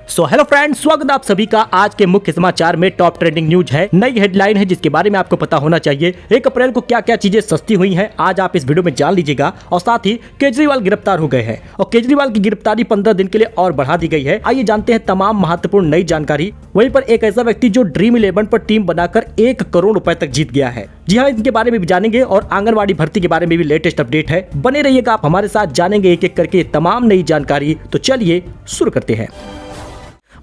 So hello friends, स्वागत है आप सभी का। आज के मुख्य समाचार में टॉप ट्रेंडिंग न्यूज है, नई हेडलाइन है जिसके बारे में आपको पता होना चाहिए। 1 अप्रैल को क्या क्या चीजें सस्ती हुई हैं, आज आप इस वीडियो में जान लीजिएगा। और साथ ही केजरीवाल गिरफ्तार हो गए हैं और केजरीवाल की गिरफ्तारी 15 दिन के लिए और बढ़ा दी गई है। आइए जानते हैं तमाम महत्वपूर्ण नई जानकारी। वहीं पर एक ऐसा व्यक्ति जो ड्रीम 11 पर टीम बनाकर 1 करोड़ रुपए तक जीत गया है। जी हाँ, इनके बारे में भी जानेंगे और आंगनबाड़ी भर्ती के बारे में भी लेटेस्ट अपडेट है। बने रहिएगा आप हमारे साथ, जानेंगे एक एक करके तमाम नई जानकारी। तो चलिए शुरू करते हैं।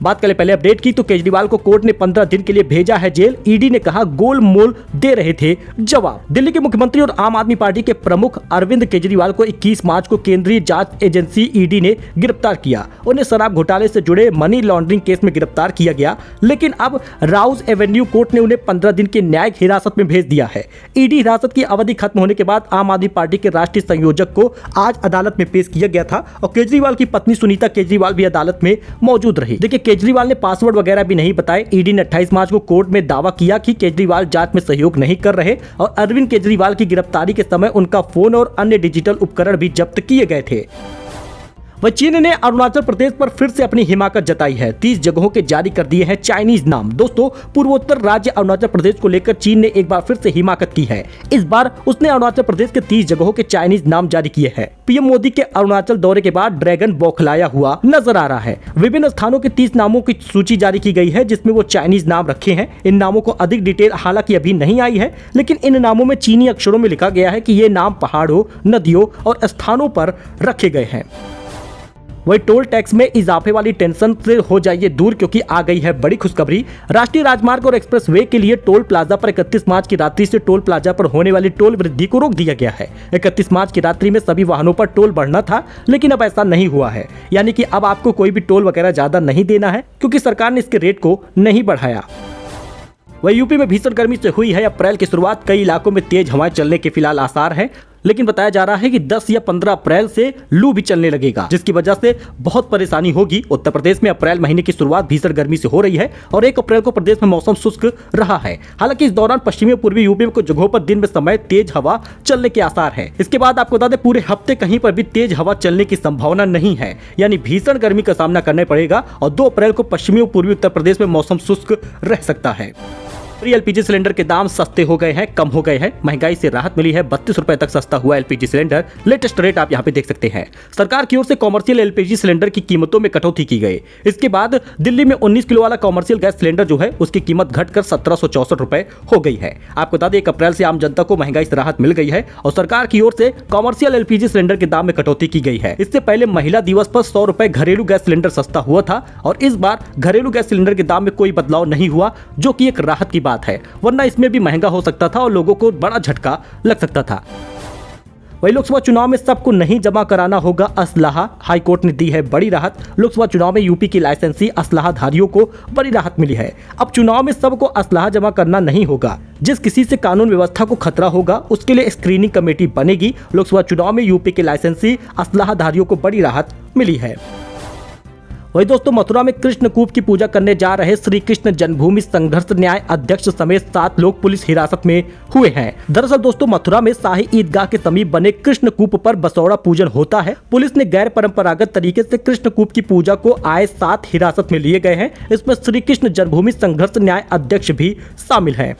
बात करें पहले अपडेट की, तो केजरीवाल को कोर्ट ने 15 दिन के लिए भेजा है जेल। ईडी ने कहा गोलमोल दे रहे थे जवाब। दिल्ली के मुख्यमंत्री और आम आदमी पार्टी के प्रमुख अरविंद केजरीवाल को 21 मार्च को केंद्रीय जांच एजेंसी ईडी ने गिरफ्तार किया। उन्हें शराब घोटाले से जुड़े मनी लॉन्ड्रिंग केस में गिरफ्तार किया गया, लेकिन अब राउज एवेन्यू कोर्ट ने उन्हें 15 दिन की न्यायिक हिरासत में भेज दिया है। ईडी हिरासत की अवधि खत्म होने के बाद आम आदमी पार्टी के राष्ट्रीय संयोजक को आज अदालत में पेश किया गया था और केजरीवाल की पत्नी सुनीता केजरीवाल भी अदालत में मौजूद रही। देखिए, केजरीवाल ने पासवर्ड वगैरह भी नहीं बताए। ईडी ने 28 मार्च को कोर्ट में दावा किया कि केजरीवाल जांच में सहयोग नहीं कर रहे और अरविंद केजरीवाल की गिरफ्तारी के समय उनका फोन और अन्य डिजिटल उपकरण भी जब्त किए गए थे। वह चीन ने अरुणाचल प्रदेश पर फिर से अपनी हिमाकत जताई है। 30 जगहों के जारी कर दिए हैं चाइनीज नाम। दोस्तों, पूर्वोत्तर राज्य अरुणाचल प्रदेश को लेकर चीन ने एक बार फिर से हिमाकत की है। इस बार उसने अरुणाचल प्रदेश के 30 जगहों के चाइनीज नाम जारी किए हैं। पीएम मोदी के अरुणाचल दौरे के बाद ड्रैगन बौखलाया हुआ नजर आ रहा है। विभिन्न स्थानों के 30 नामों की सूची जारी की गई है, जिसमें वो चाइनीज नाम रखे हैं। इन नामों को अधिक डिटेल हालांकि अभी नहीं आई है, लेकिन इन नामों में चीनी अक्षरों में लिखा गया है कि ये नाम पहाड़ों, नदियों और स्थानों पर रखे गए हैं। वही टोल टैक्स में इजाफे वाली टेंशन से हो जाइए दूर, क्योंकि आ गई है बड़ी खुशखबरी। राष्ट्रीय राजमार्ग और एक्सप्रेसवे के लिए टोल प्लाजा पर 31 मार्च की रात्रि से टोल प्लाजा पर होने वाली टोल वृद्धि को रोक दिया गया है। 31 मार्च की रात्रि में सभी वाहनों पर टोल बढ़ना था, लेकिन अब ऐसा नहीं हुआ है। यानी कि अब आपको कोई भी टोल वगैरह ज्यादा नहीं देना है, क्योंकि सरकार ने इसके रेट को नहीं बढ़ाया। वही यूपी में भीषण गर्मी से हुई है अप्रैल की शुरुआत। कई इलाकों में तेज हवाएं चलने के फिलहाल आसार हैं, लेकिन बताया जा रहा है कि 10 या 15 अप्रैल से लू भी चलने लगेगा, जिसकी वजह से बहुत परेशानी होगी। उत्तर प्रदेश में अप्रैल महीने की शुरुआत भीषण गर्मी से हो रही है और 1 अप्रैल को प्रदेश में मौसम शुष्क रहा है। हालांकि इस दौरान पश्चिमी और पूर्वी यूपी में कुछ जगहों पर दिन में समय तेज हवा चलने के आसार है। इसके बाद आपको बता दें, पूरे हफ्ते कहीं पर भी तेज हवा चलने की संभावना नहीं है, यानी भीषण गर्मी का सामना करना पड़ेगा। और 2 अप्रैल को पश्चिमी और पूर्वी उत्तर प्रदेश में मौसम शुष्क रह सकता है। एलपीजी सिलेंडर के दाम सस्ते हो गए हैं, कम हो गए हैं। महंगाई से राहत मिली है। 32 रुपए तक सस्ता हुआ एलपीजी सिलेंडर। लेटेस्ट रेट आप यहाँ पे देख सकते हैं। सरकार की ओर से कॉमर्शियल एलपीजी सिलेंडर की कीमतों में कटौती की गई। इसके बाद दिल्ली में 19 किलो वाला कॉमर्शियल गैस सिलेंडर जो है उसकी कीमत घटकर 1764 रुपए हो गई है। आपको बता दें, 1 अप्रैल से आम जनता को महंगाई से राहत मिल गई है और सरकार की ओर से कॉमर्शियल एलपीजी सिलेंडर के दाम में कटौती की गई है। इससे पहले महिला दिवस पर 100 रुपए घरेलू गैस सिलेंडर सस्ता हुआ था और इस बार घरेलू गैस सिलेंडर के दाम में कोई बदलाव नहीं हुआ, जो कि एक राहत की बात है, वरना इसमें भी महंगा हो सकता था और लोगों को बड़ा झटका लग सकता था। वही लोकसभा चुनाव में सबको नहीं जमा कराना होगा असलाहा। हाईकोर्ट ने दी है बड़ी राहत। लोकसभा चुनाव में यूपी की लाइसेंसी असलाहाधारियों को बड़ी राहत मिली है। अब चुनाव में सबको असलाहा जमा करना नहीं होगा। जिस किसी से कानून व्यवस्था को खतरा होगा उसके लिए स्क्रीनिंग कमेटी बनेगी। लोकसभा चुनाव में यूपी के लाइसेंसी असलाहाधारियों को बड़ी राहत मिली है। वही दोस्तों, मथुरा में कृष्णकूप की पूजा करने जा रहे श्री कृष्ण जन्मभूमि संघर्ष न्याय अध्यक्ष समेत 7 लोग पुलिस हिरासत में हुए हैं। दरअसल दोस्तों, मथुरा में शाही ईदगाह के समीप बने कृष्णकूप पर बसौड़ा पूजन होता है। पुलिस ने गैर परंपरागत तरीके से कृष्णकूप की पूजा को आए 7 हिरासत में लिए गए हैं। इसमें श्री कृष्ण जन्मभूमि संघर्ष न्याय अध्यक्ष भी शामिल है।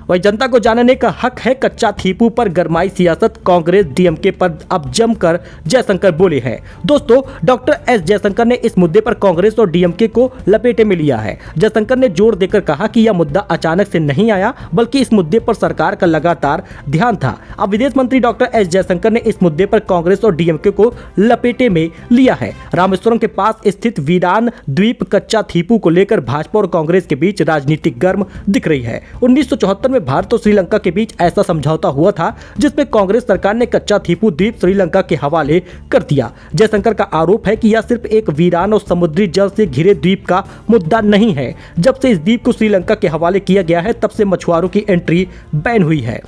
वही जनता को जानने का हक है। कच्चा थीपू पर गरमाई सियासत। कांग्रेस डीएमके पर अब जमकर जयशंकर बोले हैं। दोस्तों, डॉक्टर एस जयशंकर ने इस मुद्दे पर कांग्रेस और डीएमके को लपेटे में लिया है। जयशंकर ने जोर देकर कहा कि यह मुद्दा अचानक से नहीं आया, बल्कि इस मुद्दे पर सरकार का लगातार ध्यान था। अब विदेश मंत्री डॉक्टर एस जयशंकर ने इस मुद्दे पर कांग्रेस और डीएमके को लपेटे में लिया है। रामेश्वरम के पास स्थित वीरान द्वीप कच्चा थीपू को लेकर भाजपा और कांग्रेस के बीच राजनीतिक गर्म दिख रही है। 1974 में भारत और श्रीलंका के बीच ऐसा समझौता हुआ था, जिसमें कांग्रेस सरकार ने कच्चा थीपू द्वीप श्रीलंका के हवाले कर दिया। जयशंकर का आरोप है कि यह सिर्फ एक वीरान और समुद्री जल से घिरे द्वीप का मुद्दा नहीं है। जब से इस द्वीप को श्रीलंका के हवाले किया गया है, तब से मछुआरों की एंट्री बैन हुई है।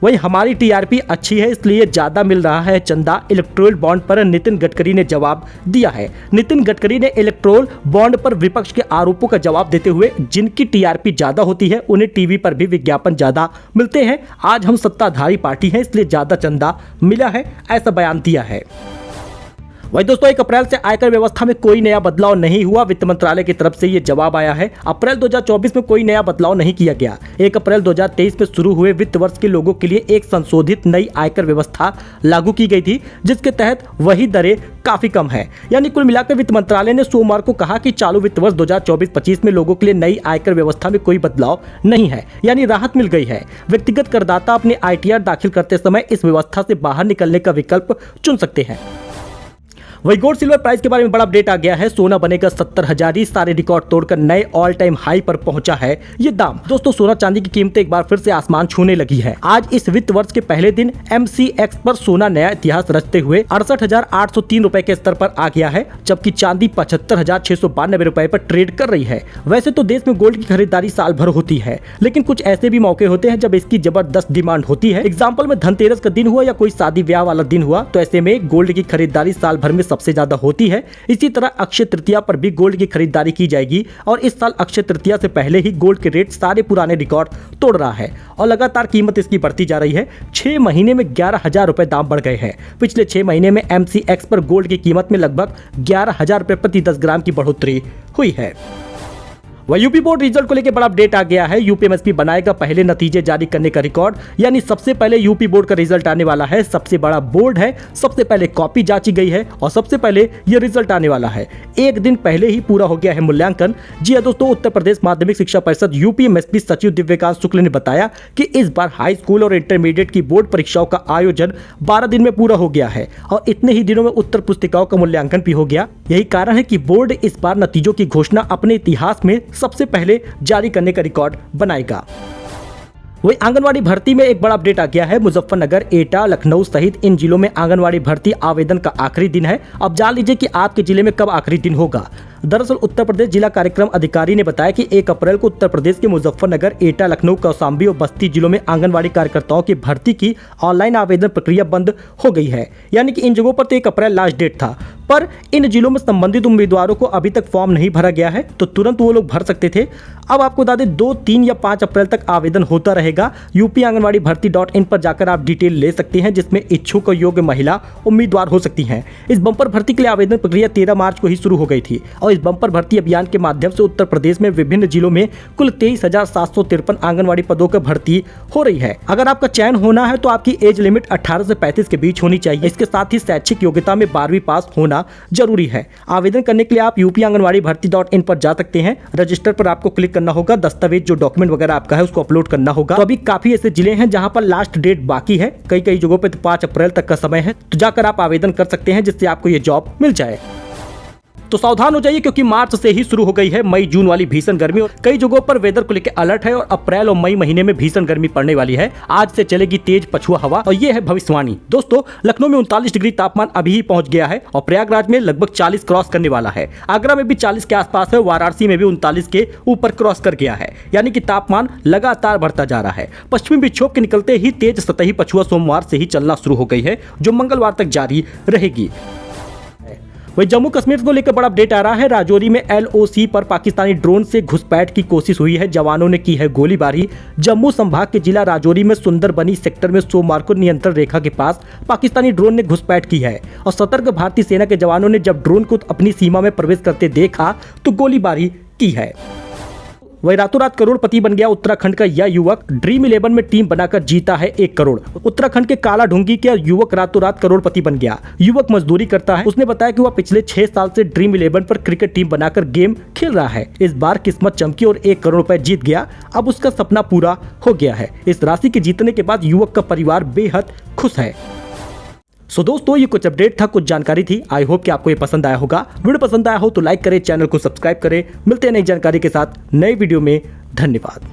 वही हमारी टीआरपी अच्छी है, इसलिए ज्यादा मिल रहा है चंदा। इलेक्ट्रोल बॉन्ड पर नितिन गडकरी ने जवाब दिया है। नितिन गडकरी ने इलेक्ट्रोल बॉन्ड पर विपक्ष के आरोपों का जवाब देते हुए, जिनकी टीआरपी ज्यादा होती है उन्हें टीवी पर भी विज्ञापन ज्यादा मिलते हैं। आज हम सत्ताधारी पार्टी हैं, इसलिए ज्यादा चंदा मिला है, ऐसा बयान दिया है। वही दोस्तों 1 अप्रैल से आयकर व्यवस्था में कोई नया बदलाव नहीं हुआ। वित्त मंत्रालय की तरफ से ये जवाब आया है। अप्रैल 2024 में कोई नया बदलाव नहीं किया गया। 1 अप्रैल 2023 में शुरू हुए वित्त वर्ष के लोगों के लिए एक संशोधित नई आयकर व्यवस्था लागू की गई थी, जिसके तहत वही दरें काफी कम है। यानी कुल मिलाकर वित्त मंत्रालय ने सोमवार को कहा कि चालू वित्त वर्ष 2024-25 में लोगों के लिए नई आयकर व्यवस्था में कोई बदलाव नहीं है, यानी राहत मिल गई है। व्यक्तिगत करदाता अपने ITR दाखिल करते समय इस व्यवस्था से बाहर निकलने का विकल्प चुन सकते हैं। वही गोल्ड सिल्वर प्राइस के बारे में बड़ा अपडेट आ गया है। सोना बनेगा 70,000 ही, सारे रिकॉर्ड तोड़कर नए ऑल टाइम हाई पर पहुंचा है ये दाम। दोस्तों सोना चांदी की कीमतें एक बार फिर से आसमान छूने लगी है। आज इस वित्त वर्ष के पहले दिन MCX पर सोना नया इतिहास रचते हुए 68,803 रुपए के स्तर पर आ गया है, जबकि चांदी 75,692 रुपए पर ट्रेड कर रही है। वैसे तो देश में गोल्ड की खरीदारी साल भर होती है, लेकिन कुछ ऐसे भी मौके होते हैं जब इसकी जबरदस्त डिमांड होती है। एग्जाम्पल में धनतेरस का दिन हुआ या कोई शादी ब्याह वाला दिन हुआ, तो ऐसे में गोल्ड की खरीदारी साल भर में सबसे ज्यादा होती है। इसी तरह अक्षय तृतीया पर भी गोल्ड की खरीदारी की जाएगी और इस साल अक्षय तृतीया से पहले ही गोल्ड के रेट सारे पुराने रिकॉर्ड तोड़ रहा है और लगातार कीमत इसकी बढ़ती जा रही है। 6 महीने में 11,000 रुपए दाम बढ़ गए हैं। पिछले 6 महीने में MCX पर गोल्ड की कीमत में लगभग 11,000 रुपए प्रति 10 ग्राम की बढ़ोतरी हुई है। वह यूपी बोर्ड रिजल्ट को लेकर बड़ा अपडेट आ गया है। UPMSP बनाएगा पहले नतीजे जारी करने का रिकॉर्ड, यानी सबसे पहले यूपी बोर्ड का रिजल्ट आने वाला है। सबसे बड़ा बोर्ड है, सबसे पहले कॉपी जांची गई है और सबसे पहले ये रिजल्ट आने वाला है। एक दिन पहले ही पूरा हो गया है मूल्यांकन। जी हां दोस्तों, उत्तर प्रदेश माध्यमिक शिक्षा परिषद UPMSP सचिव दिव्यकांत शुक्ल ने बताया कि इस बार हाई स्कूल और इंटरमीडिएट की बोर्ड परीक्षाओं का आयोजन 12 दिन में पूरा हो गया है और इतने ही दिनों में उत्तर पुस्तिकाओं का मूल्यांकन भी हो गया। यही कारण है कि बोर्ड इस बार नतीजों की घोषणा अपने इतिहास में सबसे पहले जारी करने का रिकॉर्ड बनाएगा। वही आंगनवाड़ी भर्ती में एक बड़ा अपडेट आ गया है। मुजफ्फरनगर, एटा, लखनऊ सहित इन जिलों में आंगनवाड़ी भर्ती आवेदन का आखिरी दिन है। अब जान लीजिए कि आपके जिले में कब आखिरी दिन होगा। दरअसल उत्तर प्रदेश जिला कार्यक्रम अधिकारी ने बताया कि 1 अप्रैल को उत्तर प्रदेश के मुजफ्फरनगर, एटा, लखनऊ, कौशाम्बी और बस्ती जिलों में आंगनवाड़ी कार्यकर्ताओं की भर्ती की ऑनलाइन आवेदन प्रक्रिया बंद हो गई है। यानी कि इन जगहों पर तो 1 अप्रैल लास्ट डेट था, पर इन जिलों में संबंधित उम्मीदवारों को अभी तक फॉर्म नहीं भरा गया है, तो तुरंत वो लोग भर सकते थे। अब आपको बता दें 2, 3 या 5 अप्रैल तक आवेदन होता रहेगा। यूपी आंगनवाड़ी भर्ती.in पर जाकर आप डिटेल ले सकते हैं, जिसमें इच्छुक और योग्य महिला उम्मीदवार हो सकती हैं। इस बम्पर भर्ती के लिए आवेदन प्रक्रिया 13 मार्च को ही शुरू हो गई थी और इस बम्पर भर्ती अभियान के माध्यम से उत्तर प्रदेश में विभिन्न जिलों में कुल 23,753 आंगनवाड़ी पदों की भर्ती हो रही है। अगर आपका चयन होना है तो आपकी एज लिमिट 18 से 35 के बीच होनी चाहिए। इसके साथ ही शैक्षिक योग्यता में 12वीं पास होना जरूरी है। आवेदन करने के लिए आप यूपी आंगनवाड़ी भर्ती.in पर जा सकते हैं। रजिस्टर पर आपको क्लिक करना होगा, दस्तावेज जो डॉक्यूमेंट वगैरह आपका है उसको अपलोड करना होगा। तो अभी काफी ऐसे जिले हैं जहां पर लास्ट डेट बाकी है, कई जगहों पे तो 5 अप्रैल तक का समय है, तो जाकर आप आवेदन कर सकते हैं, जिससे आपको ये जॉब मिल जाए। तो सावधान हो जाइए, क्योंकि मार्च से ही शुरू हो गई है मई जून वाली भीषण गर्मी और कई जगहों पर वेदर को लेकर अलर्ट है और अप्रैल और मई महीने में भीषण गर्मी पड़ने वाली है। आज से चलेगी तेज पछुआ हवा और ये है भविष्यवाणी। दोस्तों लखनऊ में 39 डिग्री तापमान अभी ही पहुंच गया है और प्रयागराज में लगभग 40 क्रॉस करने वाला है। आगरा में भी 40 के आसपास है, वाराणसी में भी 39 के ऊपर क्रॉस कर गया है। यानी कि तापमान लगातार बढ़ता जा रहा है। पश्चिमी विक्षोभ के निकलते ही तेज सतही पछुआ सोमवार से ही चलना शुरू हो गई है, जो मंगलवार तक जारी रहेगी। वही जम्मू कश्मीर को लेकर बड़ा अपडेट आ रहा है। राजौरी में LOC पर पाकिस्तानी ड्रोन से घुसपैठ की कोशिश हुई है, जवानों ने की है गोलीबारी। जम्मू संभाग के जिला राजौरी में सुंदरबनी सेक्टर में सोमवार को नियंत्रण रेखा के पास पाकिस्तानी ड्रोन ने घुसपैठ की है और सतर्क भारतीय सेना के जवानों ने जब ड्रोन को अपनी सीमा में प्रवेश करते देखा तो गोलीबारी की है। वही रातों रात करोड़पति बन गया उत्तराखंड का यह युवक। ड्रीम 11 में टीम बनाकर जीता है 1 करोड़। उत्तराखंड के काला ढूंगी के युवक रातों रात करोड़पति बन गया। युवक मजदूरी करता है। उसने बताया कि वह पिछले 6 साल से ड्रीम 11 पर क्रिकेट टीम बनाकर गेम खेल रहा है। इस बार किस्मत चमकी और 1 करोड़ रुपए जीत गया। अब उसका सपना पूरा हो गया है। इस राशि के जीतने के बाद युवक का परिवार बेहद खुश है। सो दोस्तों ये कुछ अपडेट था, कुछ जानकारी थी। आई होप कि आपको ये पसंद आया होगा। वीडियो पसंद आया हो तो लाइक करें, चैनल को सब्सक्राइब करें। मिलते हैं नई जानकारी के साथ नए वीडियो में। धन्यवाद।